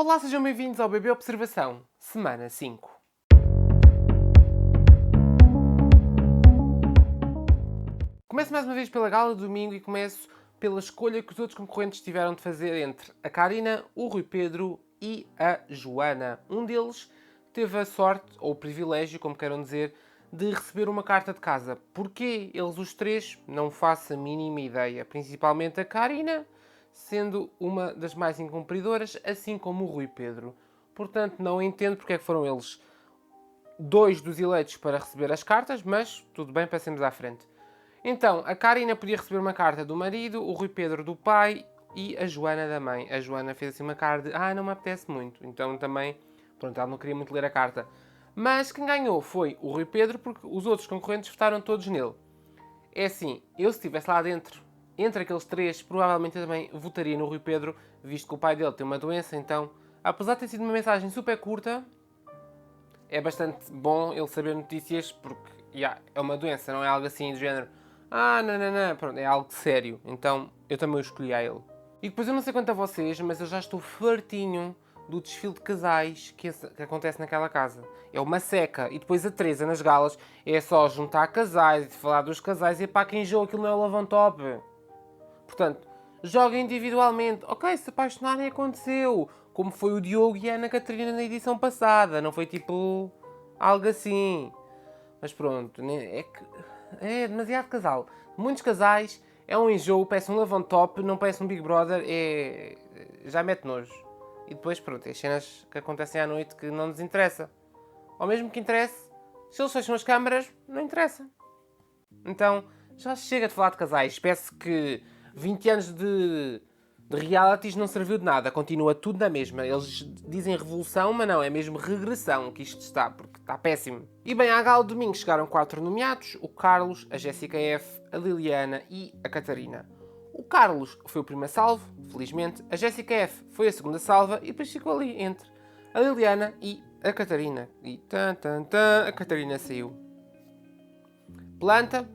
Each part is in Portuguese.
Olá, sejam bem-vindos ao BB Observação, semana 5. Começo mais uma vez pela gala do domingo e começo pela escolha que os outros concorrentes tiveram de fazer entre a Karina, o Rui Pedro e a Joana. Um deles teve a sorte, ou o privilégio, como queiram dizer, de receber uma carta de casa. Porquê eles os três? Não faço a mínima ideia. Principalmente a Karina, sendo uma das mais incumpridoras, assim como o Rui Pedro. Portanto, não entendo porque é que foram eles dois dos eleitos para receber as cartas, mas tudo bem, passemos à frente. Então, a Karina podia receber uma carta do marido, o Rui Pedro do pai e a Joana da mãe. A Joana fez assim uma cara de não me apetece muito. Então também, pronto, ela não queria muito ler a carta. Mas quem ganhou foi o Rui Pedro, porque os outros concorrentes votaram todos nele. É assim, eu se estivesse lá dentro, entre aqueles três, provavelmente eu também votaria no Rui Pedro, visto que o pai dele tem uma doença, então, apesar de ter sido uma mensagem super curta, é bastante bom ele saber notícias, porque é uma doença, não é algo assim do género não, pronto, é algo sério, então eu também o escolhi a ele. E depois eu não sei quanto a vocês, mas eu já estou fartinho do desfile de casais que acontece naquela casa. É uma seca. E depois a Teresa nas galas é só juntar casais e falar dos casais e pá, quem joga aquilo não é o Lavantop. Portanto, joga individualmente. Ok, se apaixonarem aconteceu. Como foi o Diogo e a Ana Catarina na edição passada. Não foi tipo algo assim. Mas pronto, é que é demasiado casal. Muitos casais, é um enjoo, parece um Lavantop, não parece um Big Brother, já mete nojo. E depois, pronto, as cenas que acontecem à noite que não nos interessa. Ou mesmo que interesse, se eles fecham as câmaras, não interessa. Então, já chega de falar de casais. Peço que 20 anos de realities não serviu de nada. Continua tudo na mesma. Eles dizem revolução, mas não, é mesmo regressão que isto está, porque está péssimo. E bem, à gala de domingo chegaram 4 nomeados. O Carlos, a Jéssica F, a Liliana e a Catarina. O Carlos foi o primeiro salvo, felizmente. A Jéssica F foi a segunda salva e depois ficou ali entre a Liliana e a Catarina. E a Catarina saiu. Planta,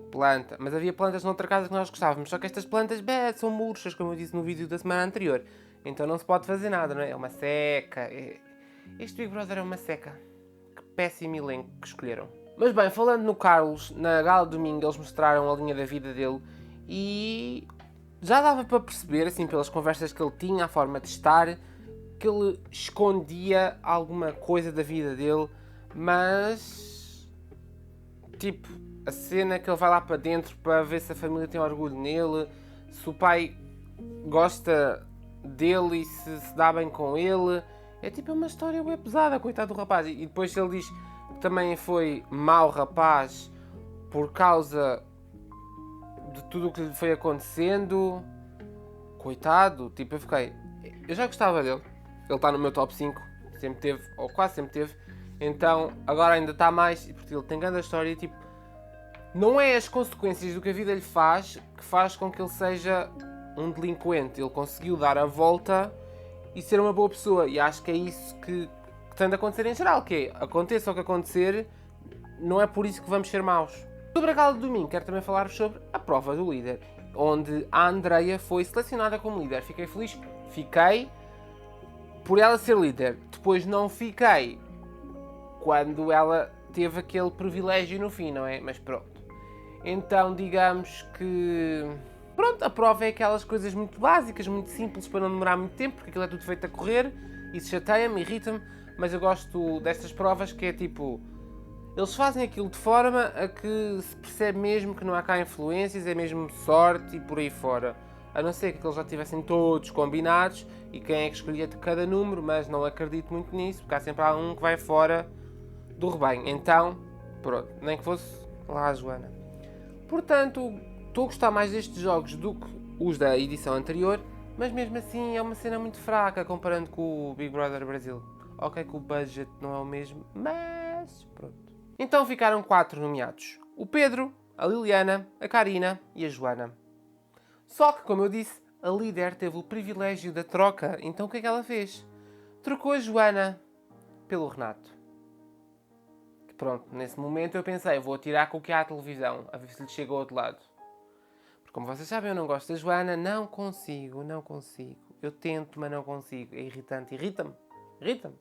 mas havia plantas noutra casa que nós gostávamos, só que estas plantas são murchas, como eu disse no vídeo da semana anterior, então não se pode fazer nada, não é? É uma seca, este Big Brother é uma seca, que péssimo elenco que escolheram. Mas bem, falando no Carlos, na gala de domingo eles mostraram a linha da vida dele e já dava para perceber, assim, pelas conversas que ele tinha, a forma de estar, que ele escondia alguma coisa da vida dele, mas tipo, a cena que ele vai lá para dentro para ver se a família tem orgulho nele, se o pai gosta dele e se dá bem com ele. É tipo uma história bem pesada, coitado do rapaz. E depois ele diz que também foi mau rapaz por causa de tudo o que lhe foi acontecendo. Coitado, tipo, eu já gostava dele. Ele está no meu top 5, sempre teve, ou quase sempre teve. Então, agora ainda está mais, porque ele tem grande história, tipo, não é as consequências do que a vida lhe faz que faz com que ele seja um delinquente. Ele conseguiu dar a volta e ser uma boa pessoa. E acho que é isso que tem de acontecer em geral. Que é, aconteça o que acontecer, não é por isso que vamos ser maus. Sobre a gala de domingo, quero também falar-vos sobre a prova do líder. Onde a Andreia foi selecionada como líder. Fiquei feliz? Fiquei por ela ser líder. Depois não fiquei quando ela teve aquele privilégio no fim, não é? Mas pronto. Então, digamos que pronto, a prova é aquelas coisas muito básicas, muito simples para não demorar muito tempo, porque aquilo é tudo feito a correr, isso chateia-me, irrita-me, mas eu gosto destas provas que é tipo, eles fazem aquilo de forma a que se percebe mesmo que não há cá influências, é mesmo sorte e por aí fora. A não ser que eles já estivessem todos combinados e quem é que escolhia de cada número, mas não acredito muito nisso, porque há sempre algum que vai fora do rebanho. Então, pronto, nem que fosse lá a Joana. Portanto, estou a gostar mais destes jogos do que os da edição anterior, mas mesmo assim é uma cena muito fraca comparando com o Big Brother Brasil. Ok que o budget não é o mesmo, mas pronto. Então ficaram 4 nomeados. O Pedro, a Liliana, a Karina e a Joana. Só que, como eu disse, a líder teve o privilégio da troca, então o que é que ela fez? Trocou a Joana pelo Renato. Pronto, nesse momento eu pensei, vou atirar com o que há à televisão, a ver se lhe chega ao outro lado. Porque como vocês sabem, eu não gosto da Joana, não consigo. Eu tento, mas não consigo. É irritante, irrita-me. Irrita-me.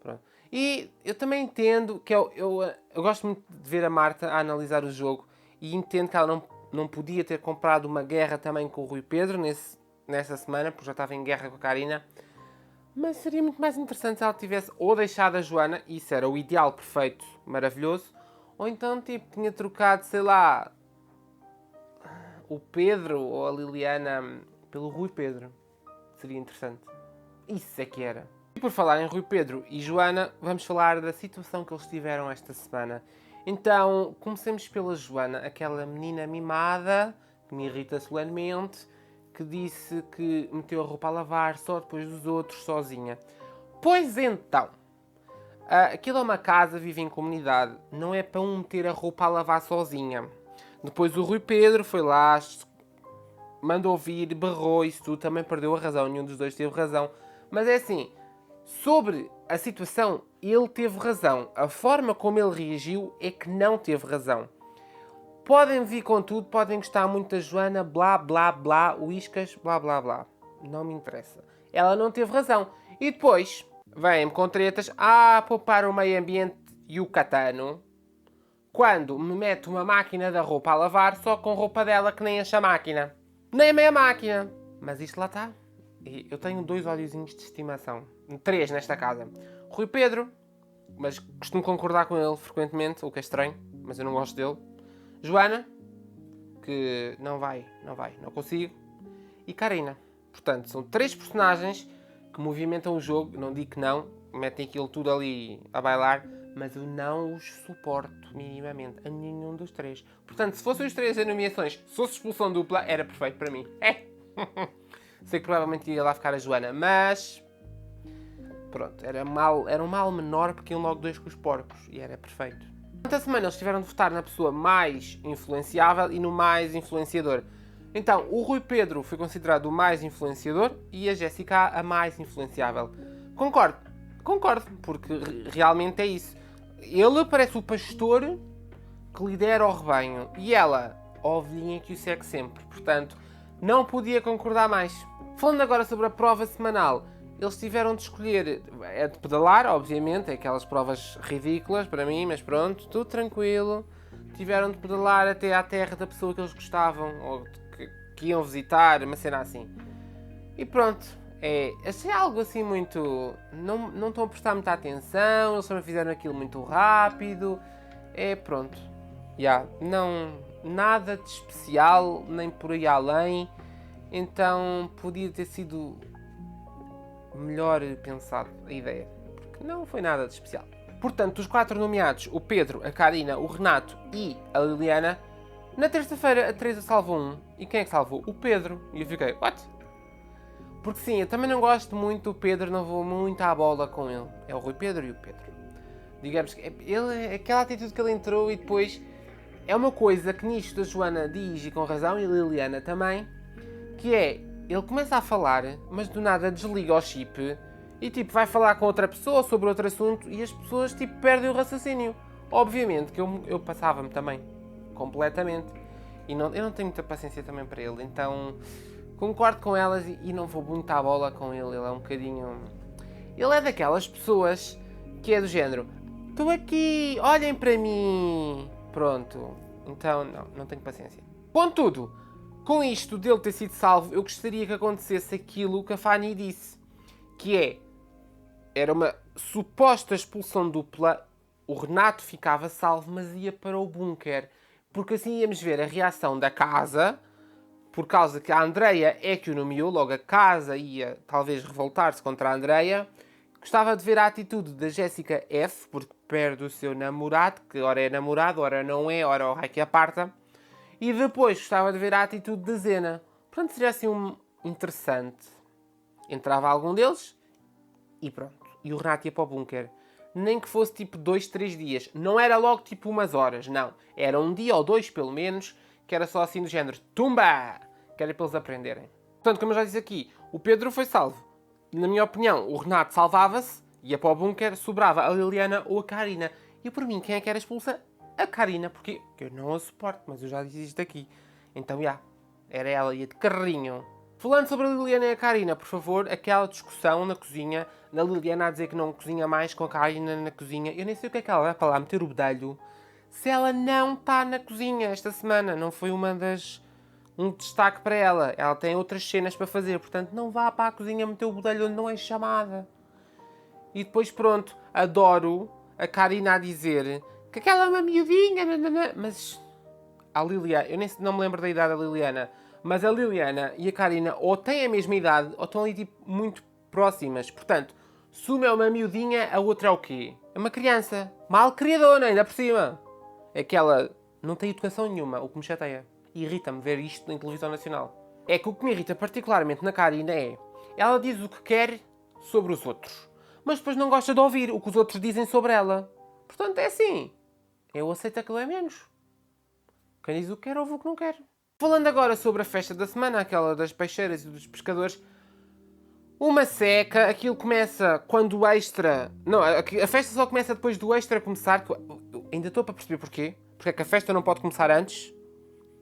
Pronto. E eu também entendo que eu gosto muito de ver a Marta a analisar o jogo e entendo que ela não podia ter comprado uma guerra também com o Rui Pedro nessa semana, porque já estava em guerra com a Karina. Mas seria muito mais interessante se ela tivesse ou deixado a Joana, e isso era o ideal perfeito, maravilhoso, ou então tipo, tinha trocado, sei lá, o Pedro ou a Liliana pelo Rui Pedro. Seria interessante. Isso é que era. E por falar em Rui Pedro e Joana, vamos falar da situação que eles tiveram esta semana. Então, comecemos pela Joana, aquela menina mimada, que me irrita solenemente, que disse que meteu a roupa a lavar só depois dos outros, sozinha. Pois então, aquilo é uma casa, vive em comunidade, não é para um meter a roupa a lavar sozinha. Depois o Rui Pedro foi lá, mandou vir, berrou, isso tudo, também perdeu a razão, nenhum dos dois teve razão. Mas é assim, sobre a situação, ele teve razão. A forma como ele reagiu é que não teve razão. Podem vir com tudo, podem gostar muito da Joana, blá, blá, blá, uíscas, blá, blá, blá. Não me interessa. Ela não teve razão. E depois, vêm-me com tretas, poupar o meio ambiente yucatano, quando me mete uma máquina da roupa a lavar só com roupa dela que nem enche a máquina. Nem a meia máquina. Mas isto lá está. Eu tenho 2 olhozinhos de estimação. 3 nesta casa. Rui Pedro, mas costumo concordar com ele frequentemente, o que é estranho, mas eu não gosto dele. Joana, que não consigo. E Karina. Portanto, são 3 personagens que movimentam o jogo. Não digo que não, metem aquilo tudo ali a bailar, mas eu não os suporto minimamente a nenhum dos 3. Portanto, se fossem os 3 as nomeações, se fosse expulsão dupla, era perfeito para mim. Sei que provavelmente ia lá ficar a Joana, mas pronto, era um mal menor porque iam logo 2 com os porcos e era perfeito. Durante a semana eles tiveram de votar na pessoa mais influenciável e no mais influenciador. Então, o Rui Pedro foi considerado o mais influenciador e a Jéssica a mais influenciável. Concordo, porque realmente é isso. Ele parece o pastor que lidera o rebanho e ela, a ovelhinha que o segue sempre. Portanto, não podia concordar mais. Falando agora sobre a prova semanal, eles tiveram de escolher, é de pedalar, obviamente, é aquelas provas ridículas para mim, mas pronto, tudo tranquilo. Tiveram de pedalar até à terra da pessoa que eles gostavam, ou que iam visitar, uma cena assim. E pronto, achei algo assim muito... Não estão a prestar muita atenção, eles também fizeram aquilo muito rápido. Pronto. Não, nada de especial, nem por aí além. Então, podia ter sido melhor pensado a ideia, porque não foi nada de especial. Portanto, os 4 nomeados, o Pedro, a Karina, o Renato e a Liliana, na terça-feira a Teresa salvou um. E quem é que salvou? O Pedro. E eu fiquei, what? Porque sim, eu também não gosto muito do Pedro, não vou muito à bola com ele. É o Rui Pedro e o Pedro. Digamos que ele, aquela atitude que ele entrou e depois... É uma coisa que nisto a Joana diz, e com razão, e a Liliana também, que é, ele começa a falar, mas do nada desliga o chip e tipo vai falar com outra pessoa sobre outro assunto e as pessoas tipo perdem o raciocínio. Obviamente que eu passava-me também, completamente. E eu não tenho muita paciência também para ele, então concordo com elas e não vou muito à bola com ele. Ele é um bocadinho... Ele é daquelas pessoas que é do género, estou aqui, olhem para mim. Pronto, então não tenho paciência. Contudo, com isto dele ter sido salvo, eu gostaria que acontecesse aquilo que a Fanny disse, que era uma suposta expulsão dupla, o Renato ficava salvo, mas ia para o bunker, porque assim íamos ver a reação da casa, por causa que a Andreia é que o nomeou, logo a casa ia talvez revoltar-se contra a Andreia. Gostava de ver a atitude da Jéssica F, porque perde o seu namorado, que ora é namorado, ora não é, ora o raio que aparta. E depois gostava de ver a atitude da Zena. Portanto, seria assim interessante. Entrava algum deles e pronto. E o Renato ia para o bunker. Nem que fosse tipo 2, 3 dias. Não era logo tipo umas horas, não. Era um dia ou 2 pelo menos, que era só assim do género. Tumba! Que era para eles aprenderem. Portanto, como eu já disse aqui, o Pedro foi salvo. Na minha opinião, o Renato salvava-se, ia para o bunker, sobrava a Liliana ou a Karina. E por mim, quem é que era expulsa? A Karina, porque eu não a suporto, mas eu já disse isto aqui. Então, era ela, ia de carrinho. Falando sobre a Liliana e a Karina, por favor, aquela discussão na cozinha, a Liliana a dizer que não cozinha mais com a Karina na cozinha. Eu nem sei o que é que ela vai para lá meter o bedelho se ela não está na cozinha esta semana. Não foi um destaque para ela. Ela tem outras cenas para fazer, portanto não vá para a cozinha meter o bedelho onde não é chamada. E depois pronto, adoro a Karina a dizer que aquela é uma miudinha, mas a Liliana, eu nem não me lembro da idade da Liliana, mas a Liliana e a Karina ou têm a mesma idade ou estão ali tipo muito próximas. Portanto, se uma é uma miudinha, a outra é o quê? É uma criança. Mal criadona, ainda por cima. É que ela não tem educação nenhuma, o que me chateia. E irrita-me ver isto em televisão nacional. É que o que me irrita particularmente na Karina é... ela diz o que quer sobre os outros, mas depois não gosta de ouvir o que os outros dizem sobre ela. Portanto, é assim. Eu aceito aquilo é menos. Quem diz o que quer, ouve o que não quer. Falando agora sobre a festa da semana, aquela das peixeiras e dos pescadores... uma seca, aquilo começa quando o extra... não, a festa só começa depois do extra começar. Eu ainda estou para perceber porquê. Porque é que a festa não pode começar antes.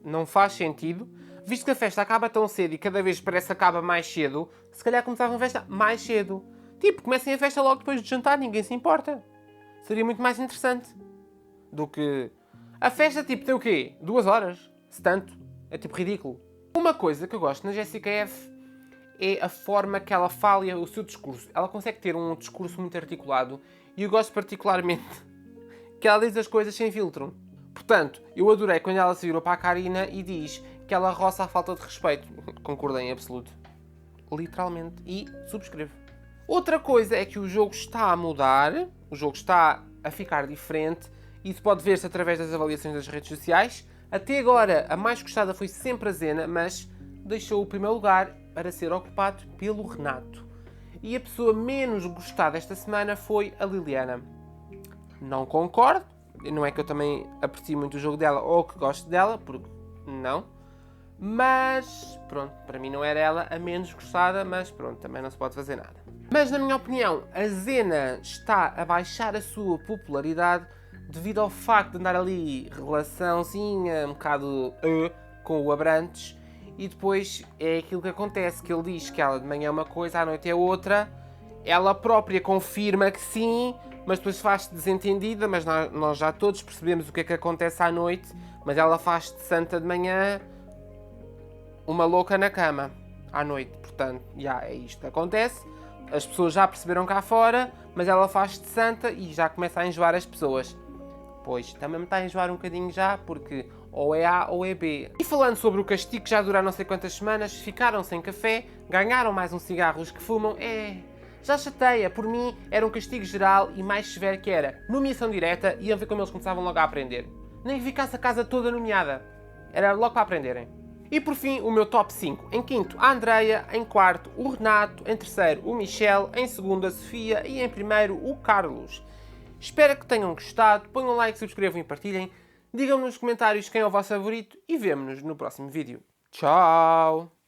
Não faz sentido. Visto que a festa acaba tão cedo e cada vez parece que acaba mais cedo, se calhar começava a festa mais cedo. Tipo, comecem a festa logo depois de jantar, ninguém se importa. Seria muito mais interessante. Do que... a festa, tipo, tem o quê? 2 horas? Se tanto. É tipo ridículo. Uma coisa que eu gosto na Jéssica F é a forma que ela fala e o seu discurso. Ela consegue ter um discurso muito articulado e eu gosto particularmente que ela diz as coisas sem filtro. Portanto, eu adorei quando ela se virou para a Karina e diz que ela roça a falta de respeito. Concordo em absoluto. Literalmente. E subscrevo. Outra coisa é que o jogo está a mudar, o jogo está a ficar diferente e isso pode ver-se através das avaliações das redes sociais. Até agora, a mais gostada foi sempre a Zena, mas deixou o primeiro lugar para ser ocupado pelo Renato. E a pessoa menos gostada esta semana foi a Liliana. Não concordo, não é que eu também aprecio muito o jogo dela ou que gosto dela, porque não. Mas, pronto, para mim não era ela a menos gostada, mas pronto, também não se pode fazer nada. Mas, na minha opinião, a Zena está a baixar a sua popularidade devido ao facto de andar ali relaçãozinha, um bocado com o Abrantes. E depois é aquilo que acontece, que ele diz que ela de manhã é uma coisa, à noite é outra. Ela própria confirma que sim, mas depois faz-se desentendida, mas nós já todos percebemos o que é que acontece à noite. Mas ela faz-se de santa de manhã, uma louca na cama, à noite. Portanto, é isto que acontece. As pessoas já perceberam cá fora, mas ela faz-se de santa e já começa a enjoar as pessoas. Pois, também me está a enjoar um bocadinho já, porque ou é A ou é B. E falando sobre o castigo que já dura não sei quantas semanas, ficaram sem café, ganharam mais uns cigarros que fumam, já chateia. Por mim, era um castigo geral e mais severo que era nomeação direta e iam ver como eles começavam logo a aprender. Nem que ficasse a casa toda nomeada. Era logo para aprenderem. E por fim, o meu top 5. Em quinto, a Andreia. Em quarto, o Renato. Em terceiro, o Michel. Em segundo, a Sofia. E em primeiro, o Carlos. Espero que tenham gostado. Ponham um like, subscrevam e partilhem. Digam-me nos comentários quem é o vosso favorito e vemo-nos no próximo vídeo. Tchau!